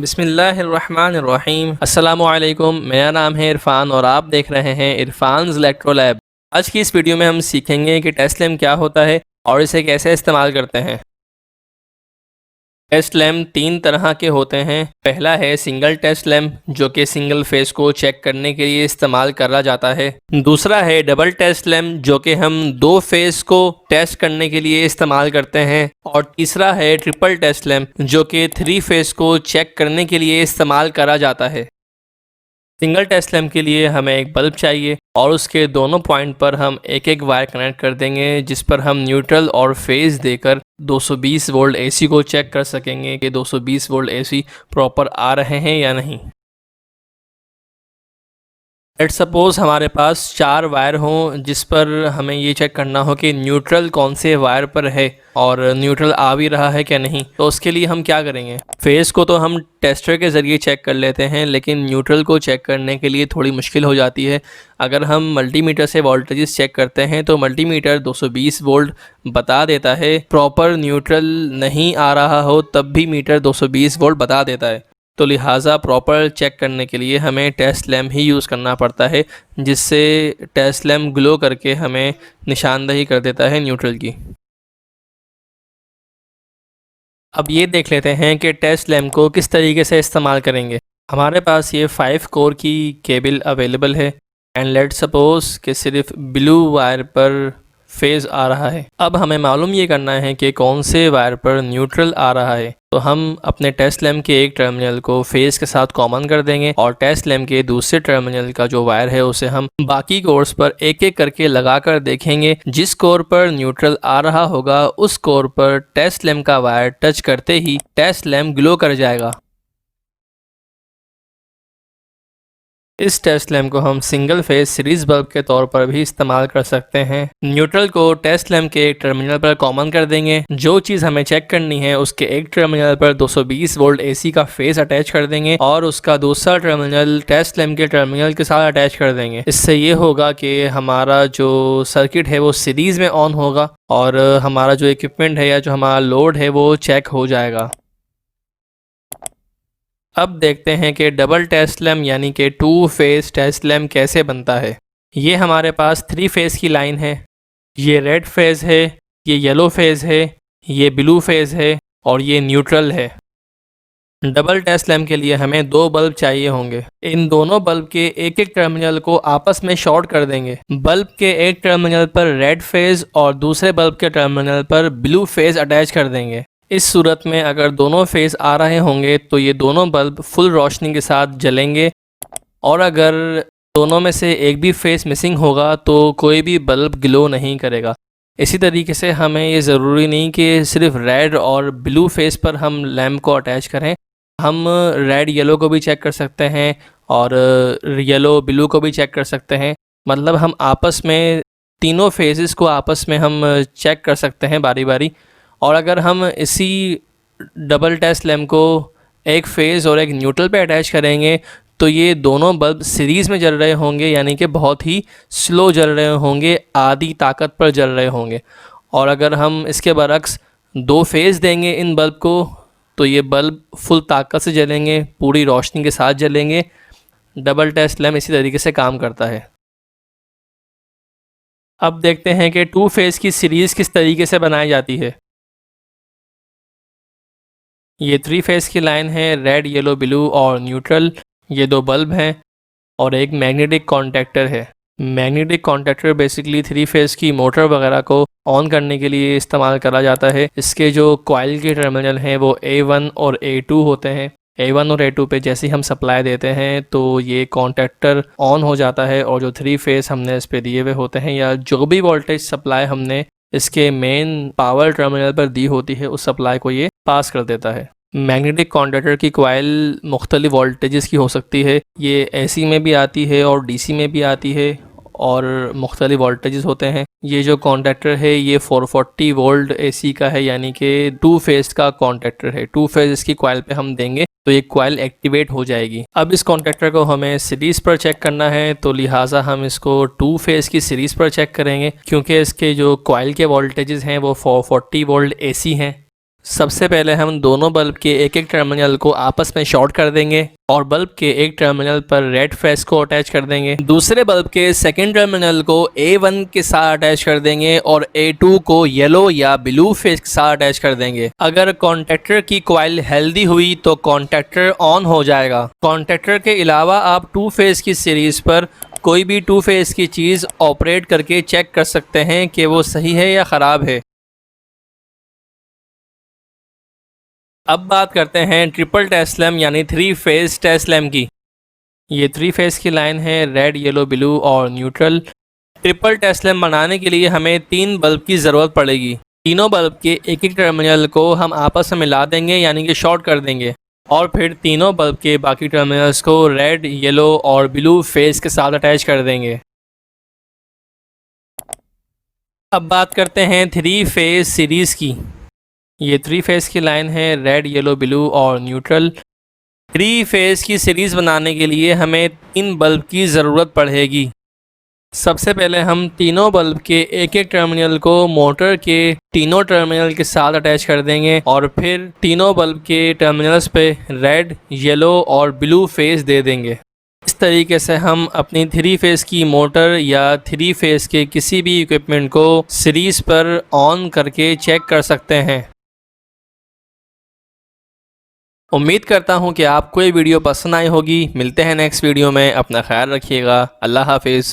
बिस्मिल्लाहिर्रहमानिर्रहीम। अस्सलामुअलैकुम। मेरा नाम है इरफ़ान और आप देख रहे हैं इरफ़ान्स इलेक्ट्रो लैब। आज की इस वीडियो में हम सीखेंगे कि टेस्ट लैम्प क्या होता है और इसे कैसे इस्तेमाल करते हैं। टेस्ट लैम्प तीन तरह के होते हैं। पहला है सिंगल टेस्ट लैम्प, जो कि सिंगल फेस को चेक करने के लिए इस्तेमाल करा जाता है। दूसरा है डबल टेस्ट लैम्प, जो कि हम दो फेस को टेस्ट करने के लिए इस्तेमाल करते हैं। और तीसरा है ट्रिपल टेस्ट लैम्प, जो कि थ्री फेस को चेक करने के लिए इस्तेमाल करा जाता है। सिंगल टेस्ट लैम्प के लिए हमें एक बल्ब चाहिए और उसके दोनों पॉइंट पर हम एक एक वायर कनेक्ट कर देंगे, जिस पर हम न्यूट्रल और फेज देकर 220 वोल्ट एसी को चेक कर सकेंगे कि 220 वोल्ट एसी प्रॉपर आ रहे हैं या नहीं। लेट सपोज हमारे पास चार वायर हों, जिस पर हमें ये चेक करना हो कि न्यूट्रल कौन से वायर पर है और न्यूट्रल आ भी रहा है क्या नहीं। तो उसके लिए हम क्या करेंगे, फेस को तो हम टेस्टर के ज़रिए चेक कर लेते हैं, लेकिन न्यूट्रल को चेक करने के लिए थोड़ी मुश्किल हो जाती है। अगर हम मल्टीमीटर से वोल्टेजेस चेक करते हैं तो मल्टीमीटर 220 वोल्ट बता देता है। प्रॉपर न्यूट्रल नहीं आ रहा हो तब भी मीटर 220 वोल्ट बता देता है। तो लिहाजा प्रॉपर चेक करने के लिए हमें टेस्ट लैम्प ही यूज़ करना पड़ता है, जिससे टेस्ट लैम्प ग्लो करके हमें निशानदही कर देता है न्यूट्रल की। अब ये देख लेते हैं कि टेस्ट लैम्प को किस तरीके से इस्तेमाल करेंगे। हमारे पास ये 5 कोर की केबल अवेलेबल है एंड लेट सपोज कि सिर्फ ब्लू वायर पर फेज़ आ रहा है। अब हमें मालूम ये करना है कि कौन से वायर पर न्यूट्रल आ रहा है। तो हम अपने टेस्ट लैम्प के एक टर्मिनल को फेज़ के साथ कॉमन कर देंगे और टेस्ट लैम्प के दूसरे टर्मिनल का जो वायर है उसे हम बाकी कोर्स पर एक एक करके लगाकर देखेंगे। जिस कोर पर न्यूट्रल आ रहा होगा उस कोर पर टेस्ट लैम्प का वायर टच करते ही टेस्ट लैम्प ग्लो कर जाएगा। इस टेस्ट लैम्प को हम सिंगल फेज सीरीज बल्ब के तौर पर भी इस्तेमाल कर सकते हैं। न्यूट्रल को टेस्ट लैम्प के एक टर्मिनल पर कॉमन कर देंगे। जो चीज़ हमें चेक करनी है उसके एक टर्मिनल पर 220 वोल्ट एसी का फेस अटैच कर देंगे और उसका दूसरा टर्मिनल टेस्ट लैम्प के टर्मिनल के साथ अटैच कर देंगे। इससे ये होगा कि हमारा जो सर्किट है वो सीरीज़ में ऑन होगा और हमारा जो इक्विपमेंट है या जो हमारा लोड है वो चेक हो जाएगा। अब देखते हैं कि डबल टेस्ट लैम्प यानी कि टू फेस टेस्ट लैम्प कैसे बनता है। ये हमारे पास थ्री फेस की लाइन है। ये रेड फेज है, ये येलो फेज है, ये ब्लू फेज है और ये न्यूट्रल है। डबल टेस्ट लैम्प के लिए हमें दो बल्ब चाहिए होंगे। इन दोनों बल्ब के एक एक टर्मिनल को आपस में शॉर्ट कर देंगे। बल्ब के एक टर्मिनल पर रेड फेज और दूसरे बल्ब के टर्मिनल पर ब्लू फेज अटैच कर देंगे। इस सूरत में अगर दोनों फेस आ रहे होंगे तो ये दोनों बल्ब फुल रोशनी के साथ जलेंगे और अगर दोनों में से एक भी फेस मिसिंग होगा तो कोई भी बल्ब ग्लो नहीं करेगा। इसी तरीके से हमें ये ज़रूरी नहीं कि सिर्फ रेड और ब्लू फेस पर हम लैम्प को अटैच करें। हम रेड येलो को भी चेक कर सकते हैं और येलो ब्लू को भी चेक कर सकते हैं। मतलब हम आपस में तीनों फेसेस को आपस में हम चेक कर सकते हैं बारी बारी। और अगर हम इसी डबल टेस्ट लैम्प को एक फेज़ और एक न्यूट्रल पे अटैच करेंगे तो ये दोनों बल्ब सीरीज़ में जल रहे होंगे, यानी कि बहुत ही स्लो जल रहे होंगे, आधी ताकत पर जल रहे होंगे। और अगर हम इसके बरक्स दो फेज़ देंगे इन बल्ब को तो ये बल्ब फुल ताकत से जलेंगे, पूरी रोशनी के साथ जलेंगे। डबल टेस्ट लैम्प इसी तरीके से काम करता है। अब देखते हैं कि टू फेज़ की सीरीज़ किस तरीके से बनाई जाती है। ये थ्री फेस की लाइन है, रेड येलो ब्लू और न्यूट्रल। ये दो बल्ब हैं और एक मैग्नेटिक कॉन्टैक्टर है। Magnetic contactor basically three phase की मोटर वगैरह को ऑन करने के लिए इस्तेमाल करा जाता है। इसके जो कॉइल के टर्मिनल हैं वो A1 और A2 होते हैं। A1 और A2 पे जैसे ही हम सप्लाई देते हैं तो ये कॉन्टैक्टर ऑन हो जाता है और जो थ्री फेस हमने इस पे दिए हुए होते हैं या जो भी वोल्टेज सप्लाई हमने इसके मेन पावर टर्मिनल पर दी होती है उस सप्लाई को ये पास कर देता है। मैग्नेटिक कॉन्टैक्टर की कॉइल मुख्तलिफ वोल्टेजेस की हो सकती है। ये AC में भी आती है और DC में भी आती है और मुख्तलिफ वोल्टेजेस होते हैं। ये जो कॉन्टैक्टर है ये 440 वोल्ट AC का है, यानी कि टू फेज का कॉन्टैक्टर है। टू फेज इसकी कॉइल पे हम देंगे तो ये कॉइल एक्टिवेट हो जाएगी। अब इस कॉन्टैक्टर को हमें सीरीज़ पर चेक करना है तो लिहाजा हम इसको टू फेज की सीरीज़ पर चेक करेंगे, क्योंकि इसके जो कॉइल के वोल्टेजेस हैं वो 440 वोल्ट AC हैं। सबसे पहले हम दोनों बल्ब के एक एक टर्मिनल को आपस में शॉर्ट कर देंगे और बल्ब के एक टर्मिनल पर रेड फेस को अटैच कर देंगे। दूसरे बल्ब के सेकेंड टर्मिनल को A1 के साथ अटैच कर देंगे और A2 को येलो या ब्लू फेस के साथ अटैच कर देंगे। अगर कॉन्टैक्टर की कॉइल हेल्दी हुई तो कॉन्टैक्टर ऑन हो जाएगा। कॉन्टैक्टर के अलावा आप 2 फेस की सीरीज पर कोई भी 2 फेस की चीज़ ऑपरेट करके चेक कर सकते हैं कि वो सही है या ख़राब है। अब बात करते हैं ट्रिपल टेस्ट लैम्प यानी 3 फेज टेस्ट लैम्प की। ये 3 फेज की लाइन है, रेड, येलो, ब्लू और न्यूट्रल। ट्रिपल टेस्ट लैम्प बनाने के लिए हमें 3 बल्ब की ज़रूरत पड़ेगी। तीनों बल्ब के एक एक टर्मिनल को हम आपस में मिला देंगे यानी कि शॉर्ट कर देंगे और फिर तीनों बल्ब के बाकी टर्मिनल्स को रेड, येलो और ब्लू फेज के साथ अटैच कर देंगे। अब बात करते हैं 3 फेज सीरीज़ की। ये 3 फेस की लाइन है, रेड, येलो, ब्लू और न्यूट्रल। 3 फेस की सीरीज़ बनाने के लिए हमें 3 बल्ब की ज़रूरत पड़ेगी। सबसे पहले हम तीनों बल्ब के एक एक टर्मिनल को मोटर के तीनों टर्मिनल के साथ अटैच कर देंगे और फिर तीनों बल्ब के टर्मिनल्स पे रेड, येलो और ब्लू फेस दे देंगे। इस तरीके से हम अपनी 3 फेस की मोटर या 3 फेस के किसी भी इक्विपमेंट को सीरीज़ पर ऑन करके चेक कर सकते हैं। उम्मीद करता हूँ कि आपको ये वीडियो पसंद आई होगी। मिलते हैं नेक्स्ट वीडियो में। अपना ख्याल रखिएगा। अल्लाह हाफिज़।